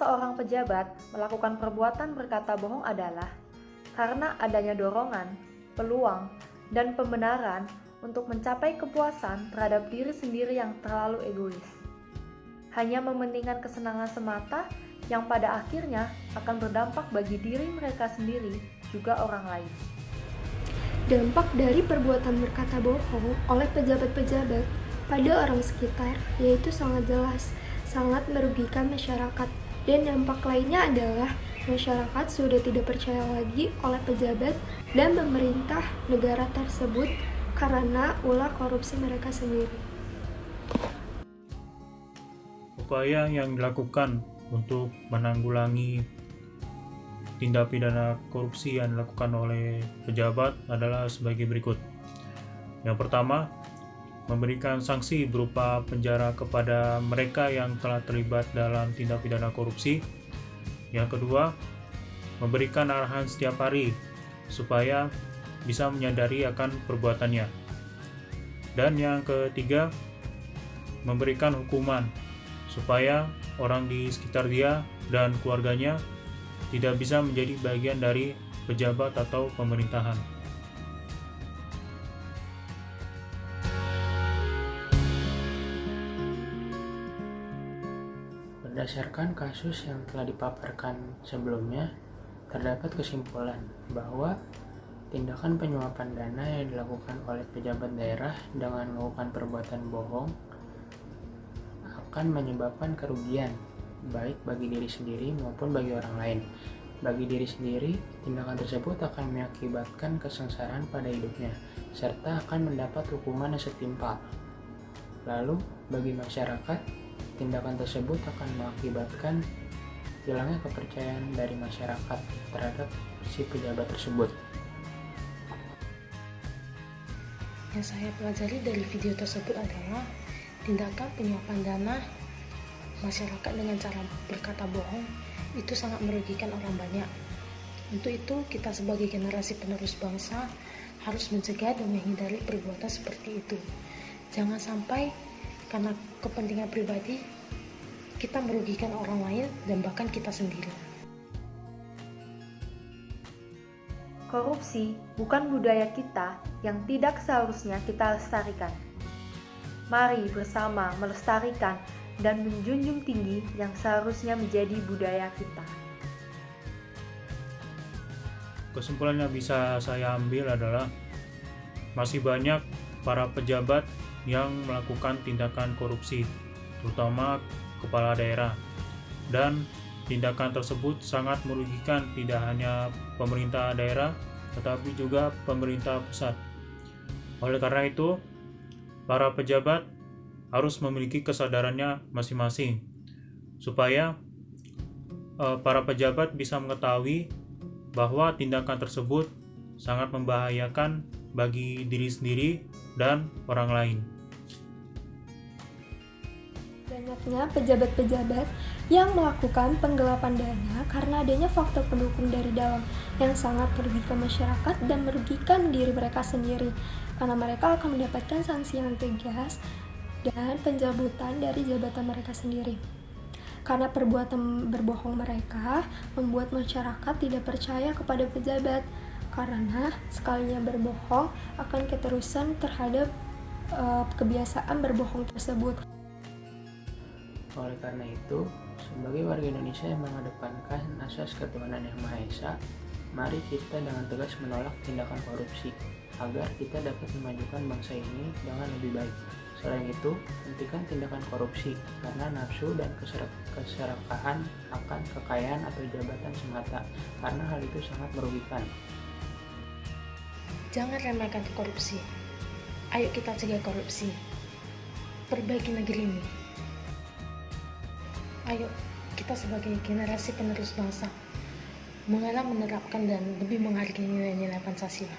seorang pejabat melakukan perbuatan berkata bohong adalah karena adanya dorongan, peluang, dan pembenaran untuk mencapai kepuasan terhadap diri sendiri yang terlalu egois. Hanya mementingkan kesenangan semata yang pada akhirnya akan berdampak bagi diri mereka sendiri juga orang lain. Dampak dari perbuatan berkata bohong oleh pejabat-pejabat pada orang sekitar yaitu sangat jelas, sangat merugikan masyarakat. Dan dampak lainnya adalah masyarakat sudah tidak percaya lagi oleh pejabat dan pemerintah negara tersebut karena ulah korupsi mereka sendiri. Upaya yang dilakukan untuk menanggulangi tindak pidana korupsi yang dilakukan oleh pejabat adalah sebagai berikut. Yang pertama, memberikan sanksi berupa penjara kepada mereka yang telah terlibat dalam tindak pidana korupsi. Yang kedua, memberikan arahan setiap hari supaya bisa menyadari akan perbuatannya. Dan yang ketiga, memberikan hukuman supaya orang di sekitar dia dan keluarganya tidak bisa menjadi bagian dari pejabat atau pemerintahan. Berdasarkan kasus yang telah dipaparkan sebelumnya, terdapat kesimpulan bahwa tindakan penyuapan dana yang dilakukan oleh pejabat daerah dengan melakukan perbuatan bohong akan menyebabkan kerugian, baik bagi diri sendiri maupun bagi orang lain. Bagi diri sendiri, tindakan tersebut akan mengakibatkan kesengsaraan pada hidupnya, serta akan mendapat hukuman yang setimpal. Lalu, bagi masyarakat, tindakan tersebut akan mengakibatkan hilangnya kepercayaan dari masyarakat terhadap si pejabat tersebut. Yang saya pelajari dari video tersebut adalah tindakan penyuapan dana masyarakat dengan cara berkata bohong itu sangat merugikan orang banyak. Untuk itu, kita sebagai generasi penerus bangsa harus mencegah dan menghindari perbuatan seperti itu. Jangan sampai karena kepentingan pribadi kita merugikan orang lain dan bahkan kita sendiri. Korupsi bukan budaya kita yang tidak seharusnya kita lestarikan. Mari bersama melestarikan dan menjunjung tinggi yang seharusnya menjadi budaya kita. Kesimpulan yang bisa saya ambil adalah masih banyak para pejabat yang melakukan tindakan korupsi, terutama kepala daerah, dan tindakan tersebut sangat merugikan tidak hanya pemerintah daerah tetapi juga pemerintah pusat. Oleh karena itu, para pejabat harus memiliki kesadarannya masing-masing supaya para pejabat bisa mengetahui bahwa tindakan tersebut sangat membahayakan bagi diri sendiri dan orang lain. Banyaknya pejabat-pejabat yang melakukan penggelapan dana karena adanya faktor pendukung dari dalam yang sangat merugikan masyarakat dan merugikan diri mereka sendiri, karena mereka akan mendapatkan sanksi yang tegas dan pencabutan dari jabatan mereka sendiri. Karena perbuatan berbohong mereka membuat masyarakat tidak percaya kepada pejabat, karena sekalinya berbohong akan keterusan terhadap kebiasaan berbohong tersebut. Oleh karena itu, sebagai warga Indonesia yang mengedepankan asas ketuhanan yang Maha Esa, mari kita dengan tegas menolak tindakan korupsi agar kita dapat memajukan bangsa ini dengan lebih baik. Selain itu, hentikan tindakan korupsi karena nafsu dan keserakahan akan kekayaan atau jabatan semata, karena hal itu sangat merugikan. Jangan remehkan korupsi. Ayo kita cegah korupsi. Perbaiki negeri ini. Ayo kita sebagai generasi penerus bangsa mengenal, menerapkan dan lebih menghargai nilai-nilai Pancasila.